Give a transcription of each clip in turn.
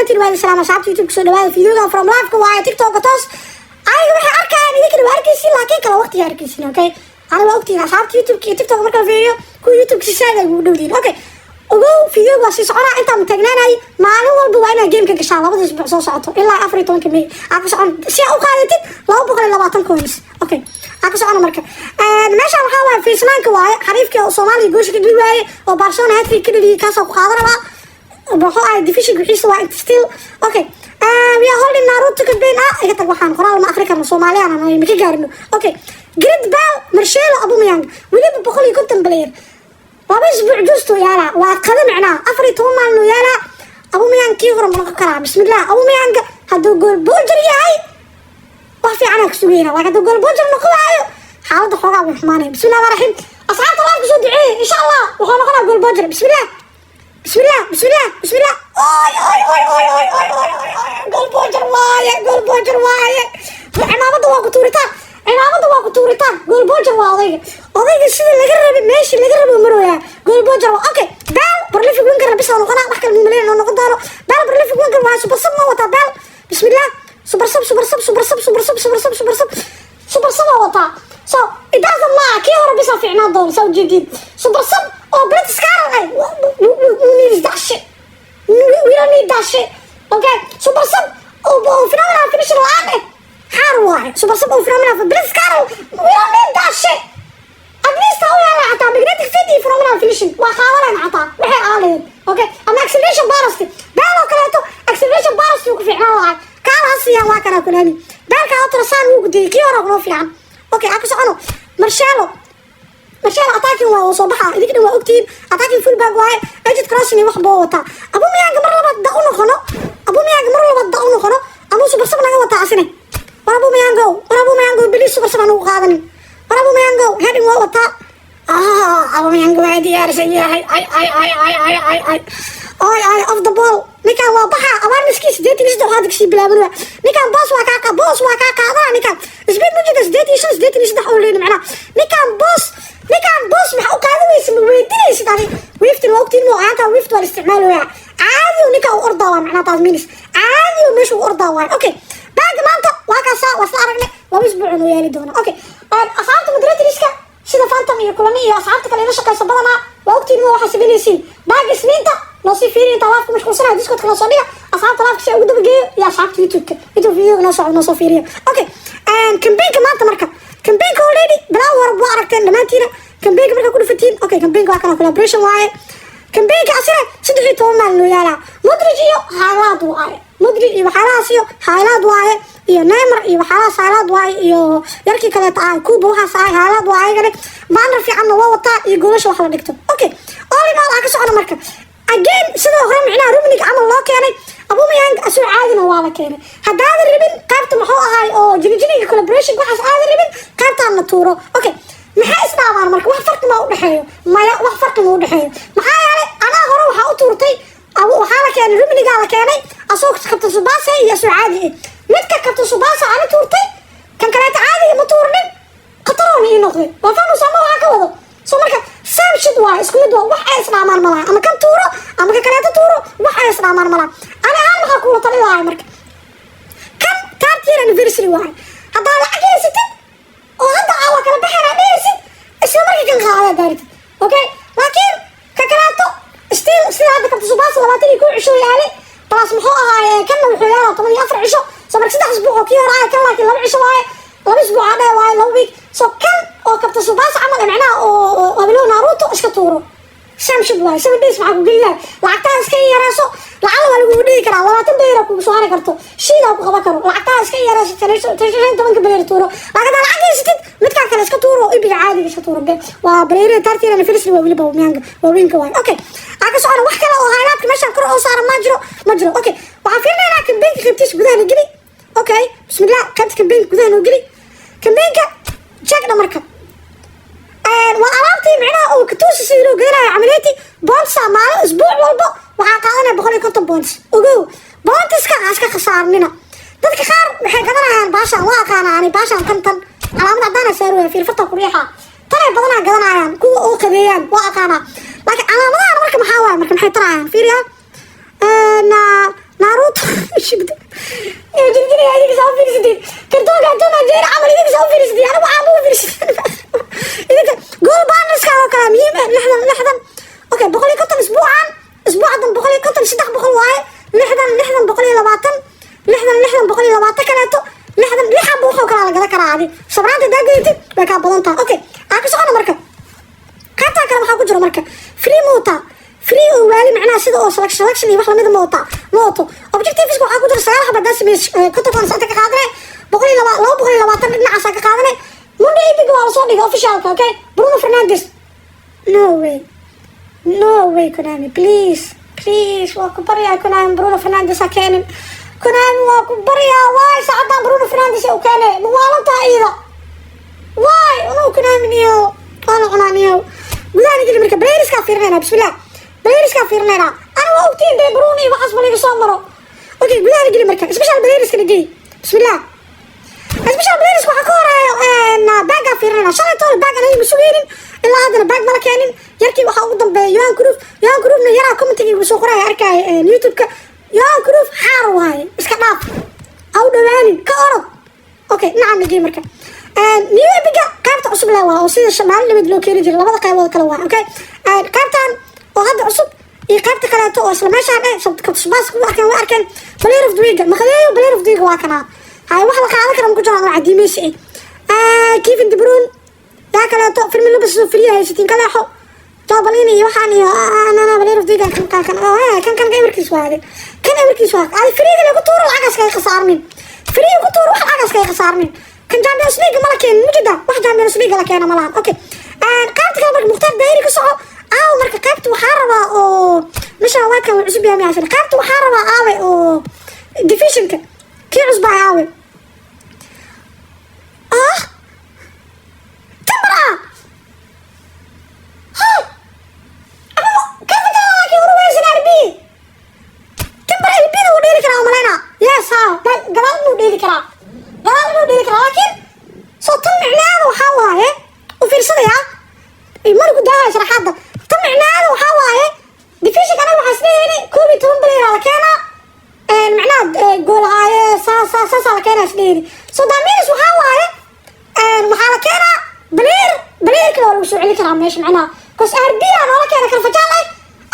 دمانتين وهذا السلام أصحاب يوتيوب كسر هذا فيديو from live كواي تيك توك توس أيوة وحي أركان يمكن وأركيسين لكن كلا وقت يأركيسين أوكي أنا وقتي أصحاب يوتيوب تيك توك مركب فيديو كل يوتيوب كسر ودودين أوكي وقو فيديو بس يسعنا أنت متجنناي معلومة والبوانا جيم كإن شاء الله بدي أسبوع صوته إلا أفريقيا كمية أقص عن شيء أو قاعدتي لا بقول إلا باطن كويس أوكي أقص أنا مركب ماشي أنا حاول في سنان كواي حريف كصومالي جوش كدواي وبرشلونة هاتري كده اللي كاسو قادرة بروحوا ديفيشن جريس وايد ستيل أوكي ويا هولي ناروتو كبين إيه تبغى قرار ما أفريقيا من الصومالية أنا مكي جارنو أوكي جريد بال مرشيل أبو ميانج ولي بقول يكون بلير وابس بعجوزته يالا وقدم معنا أفري توما إنه يالا أبو ميان كيفر من الكرة بسم الله أبو ميان هدو قول بوجر ياي وفي عنك سوينا وهدو قول بوجر نقول حاول حوقا بالحماني بسم الله الرحمن الرحيم أصحاب الله بسوا دعي إن شاء الله وخلنا قول بوجر بسم الله بسم الله بسم الله بسم الله قول بوجر واي قول بوجر واي عمامة واقطورتان عمامة واقطورتان قول بوجر واي odayga sida laga rabay meeshii laga rabay marooya gool boojar okay bal barlif winger bis oo qana wax kale mileen oo noqon daro bal barlif winger waa super sub ma wata bal bismillah super sub wata so it doesn't matter kii hore bis fiicnaa doon soo jidid super sub oo brit scaray we need that shit okay super sub oo phenomenal finish laane harwaay super sub oo phenomenal brit scaray we don't need that shit أبليس هو يلا عطا magnetic field from finishing وخاولين عطا وحي عالين أوكي أما acceleration بارستي بالو كلاتو acceleration بارستي وكفي عنا كان هسيا واكنا كناني بالك أطرسان وقدي كيورا كنو في عن أوكي أكسو عنو مرشالو أتاكي وصباحا إذا كده وقتين أتاكي فول باق واي أجد كراسيني وحبوطا أبو ميانج مرة بدأونو خنو أبو سوبر سبنا قوة عسني ورابو ميانجو بليس سوبر سبنا وقادني أبو ميانجو هذه هو وطا أبو ميانجو هذه يا رجال أي off the ball نكان واضحة أوان مسكين سديتي نشدو هذا الشيء بلا بروح نكان باص وكاكا هذا نكان سبيت موجود سديتي نشدو حولين معنا نكان باص محوك هذا ويسمى ويديني سداني ويفتي الوقت المعاكا ويفتوا الاستعمال ويا عادي ونكان أرضا معنا تازمينس عادي ومشو أرضا أوكي باقي مانتا واكاسا وصارقني ومسبوعون ويالي دونا أوكي أصحابت مدريتي ليسكا سيدا فانتم iyo kulamiyo asxaabta kale la shaqeyso badana waqtiga waxa sameeyay baag isniinta noo si fiirin talaafku mashquulsan disco kala soo dhiga asxaabta talaafku si ugu dabageeyo ya asxaabta youtube inta video noo soo fiiriyo okay campaign maanta marka campaign already bilaa warba aragteen dhamaantiina campaign marka ku dhufatiin okay campaign waa kana collaboration waaye campaign asira 13 maalin yaala mudrijiyo xaalad waaye mudrij iyo xaalad waaye iyo neymar iyo xaalad waaye iyo yarkii kale taa kuuba waxa xaalad waaye gane baan fiican waa wata iyo goolasho wax la dhigto okay oli ma ka socon marka again sidoo hore micnaa rubnig amal loo keenay abu miyang asoo caadina waa la keenay hadaa ribin qaybta maxuu ahay oo jigjiga collaboration waxaas aad ribin qaybta la tuuro okay maxay isdhaawaan marka wax farqi ma u dhaxeeyo maya wax farqi ma u dhaxeeyo maxaa yeelay ana hore waxa u tuurtay abu waxa la keenay rubniga la keenay asoo kabta subaasa iyo asoo caadi midka kabta subaasa aan tuurtay kan kale caadi ma tuurnin qataroni noqday waa fanu sama waxa ka wado soo marka sam shid waa isku mid wax ay isdhaamaan malaha ama kan tuuro ama kan kale tuuro wax ay isdhaamaan malaha ana waxa ku taliyay marka kan tartiir anniversary waa hadaa la ageysatay oo hadda awa kala baxanaysid isla markii kan qaada daartid okay laakiin ka kaleeto still sida hadda kabta subaasa 20 ku cisho yaali taas muxuu ahaayee kan wuxuu yaala 14 cisho soo markii 3 isbuuc oo kii hore kan laakiin 2 cisho waaye 2 isbuuc aad waaye 2 week soo kan oo kabta subaasa camal macnaa oo abilo naruto iska tuuro samshid waaye 7 days maxaa ku geliyay lacagta iska yaraaso lacag waa lagu dhigi karaa 20 beer ku soo hari karto shiida ku qaban karo lacagta iska yaraaso 13 beer tuuro lacagta lacagaysid mid ka kale iska tuuro ibiga caadiga iska tuuro waa beer tartiir aan filis waa wiliba mianga waa winka waa okay aka soo wax kale oo haylaadka meesha kor oo saaran ma jiro okay waxa fiirnaa kan bank qeybtiis gudaha geli okay bismillah kan bank gudaha geli kan banka check marka وألعبتي معنا أو كتوس يصيروا جينا عمليتي بونس مع أسبوع والبا وعقارنا بقولي كنت بونس وجو بونس كعسك خسارنا تذكر خير بحاجة أنا باشا واقعنا يعني باشا كنتن على ما عندنا سيروا في الفترة كريحة ترى بدنا جدنا يعني كو أو كبيان واقعنا لكن على ما أنا مركب محاور مركب حيطران فيريا ناروت شبت جرجري هذيك سافر سدين كرتون كرتون جير عمل هذيك سافر سدين أنا وعمو في سدين إذا قول بانس كلام كلام يم لحظة أوكي بقولي كنت أسبوعا بقولي كنت صدق بقول واي لحظة بقولي لبعتن لحظة بقولي لبعتن كناتو لحظة بوخو كلا لقى كلا عادي صبرانتي داقيتي بكا بلانتا أوكي أكو سؤال مركب كارتا كلام حاجة جرو مركب فري موتا فري ووالي معناه سيدا أو سلكشن يبقى لميد موتو objectives waxaa ku jira sagaal xabad dasmis kutubkan saanta ka qaadanay boqoli labaatan dhinaca ka qaadanay Monday epic waa soo dhigay official okay Bruno Fernandes no way Konami please waa ku bariyaa Konami Bruno Fernandes akeenin Konami waa ku bariyaa waay saacada Bruno Fernandes oo keenay muwaalanta iyada waay oo Konami niyo gudaha nigi marka players ka fiirnayna bismillah players ka fiirnayna ana waa ogtiin de Bruno iyo waxas baliga soo maro اوكي قولها لي مركز سبيشال بلايرز كنا جاي بسم الله سبيشال بلايرز waxaa ka horeeyo baaga fiirnaa shalay tool baaga ay masuuliin ilaa hadana baag mala keenin yarkii waxa ugu dambeeyay Yohan Cruyff yaraa commentiga uu soo qoray arkay YouTube-ka Yohan Cruyff xaar waay iska dhaaf aw dhawaani ka orod okay nacam nagi marka new epic qaybta cusub la waa oo sida shamaal lamid loo keenay jiray labada qaybood kala waa okay qaybtan oo hadda cusub qaybta kaleeto oo isla meeshaan sababta kusbaas ku arkeen player of the week ma khaleeyo player of the week waa kana hay wax la qaadan karo ku jiraan cadiimeysay Kevin De Bruyne yaa kaleeto film labas soo firiya haysatiin kala xo tabalini waxaan iyo ana player of the week kan emerkiis waade ay firiga lagu tuuro lacagaas ka qasaarmin firiga ku tuuro wax lacagaas ka qasaarmin kan Champions League ma la keen mujida wax Champions League la keen ma lahan okay qaybta kale marka muxtar dayri ka soco marka qaybta waxaa rabaa oo meesha waa kan cusub yahay afir qaybta waxaa rabaa aawe oo divisionka kii cusub aawe tambara كيف جاك يروح سناربي تمبر البيض ودير كلام علينا يا سا قرال ودير كلام لكن صوت معناه وحواي وفي صديا المرق ده شرحات معناه وحواي ديفيشن انا وحسنيني كوبي تومبلي على كانا معناه جول هاي سا على كانا سنيني سو دامينس وحواي وحاله كانا بلير كده ولا عليك راه ماشي معناه كوس اربي انا ولا كانا كرفجاله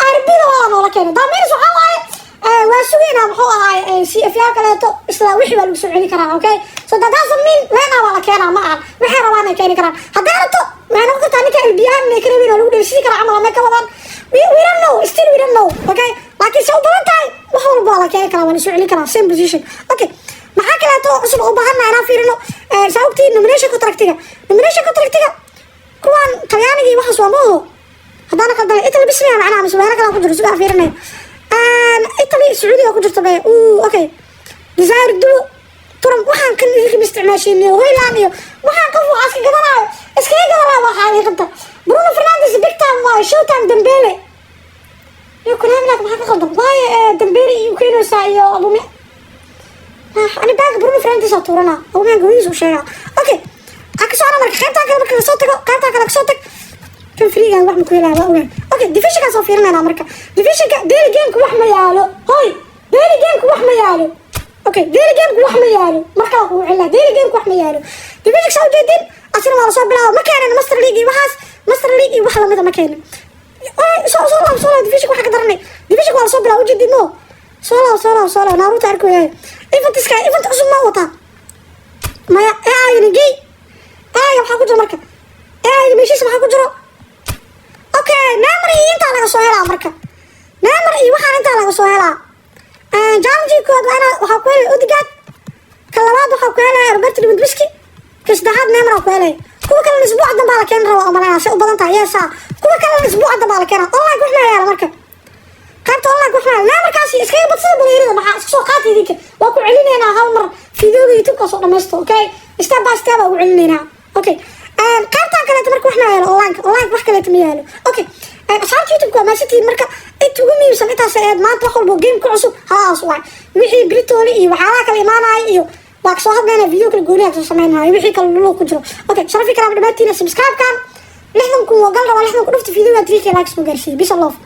اربي ولا كانا دامينس وحواي واسوينا محو هاي سي اف يا كلاتو اسلا وخي waa lagu soo celi karaa okay so that doesn't mean weena wala keena ma aha waxay rabaan keeni karaan haddana weena ku taani ka LBM ne kareebin lagu dheelsi karaa ama ma ka wadan we don't know still we don't know okay laakiin soo badan tahay wax walba wala keeni karaa wala soo celi karaa same position okay maxaa kaleeto cusub u baahanaa inaan fiirino sababtii nomination contractiga kuwan talyaanigii waxa soo moodo haddana qaldan Italy bismiya macnaha mas'uuliyada kala ku jiro soo fiirinay Italy Sacuudiga ku jirta bay okay Desire do turam waxaan kan idin isticmaashay Hoyland iyo waxaan ka fuuqas ka gadanayo iska gadanayo waxa ay qabta Bruno Fernandes big time waa showtime Dembele iyo Konami lak maxaa ka qaldan waay Dembele iyo Keno Saayo abumi ani baag Bruno Fernandes aturana oo ma go'is u sheega okay akso ana marka qaybta kale marka soo tago qaybta kale soo tag kan friigan wax ma ku helaa waa okay division ka soo fiirnayna marka division ka daily game ku wax ma yaalo hoy daily game ku wax ma yaalo okay daily game ku wax ma yaalo marka uu cila daily game ku wax ma yaalo division soo jeedin asna wala soo bilaabo ma keenan master league wax la mid ma keenan soo division waxa ka daranay division wala soo bilaabo jeedin mo soo Naruto arko event cusub ma wata maya ayni waxa ku jiro marka meeshiis waxa ku jiro okay Neymar inta laga soo helaa marka Neymar waxaan inta laga soo helaa challenge kood waxa ku helay Odegaard ka labaad waxa ku helay Robert Lewandowski ka saddexaad Neymar ku helay kuwa kale isbuuc dambe la keen rabo ama ay u badan tahay yeesa kuwa kale isbuuc dambe la keen online wax ma yaala marka qaybta online wax ma yaala Neymar kaasi iska badsan baleerida maxaa iska soo qaatay idinka waa ku celinayna hal mar fiidiyoga YouTube ka soo dhameysto okay step by step waa u celinayna okay qaybta kale marka wax ma yaalo online wax kale ma yaalo okay asxaabta YouTube ka maasiti marka inta ugu muhiimsan intaas ay maanta wax walba game ku cusub haas waa wixii Britoli iyo waxa kale imaanay iyo waa soo hadlayna video kale gooniga soo sameeyay wixii kale loo ku jiro okay sharafi karaam dhamaantiin subscribe kan lixdan ku gal raba lixdan ku dhufta video-ga 3k likes ma gaarsiin bisha love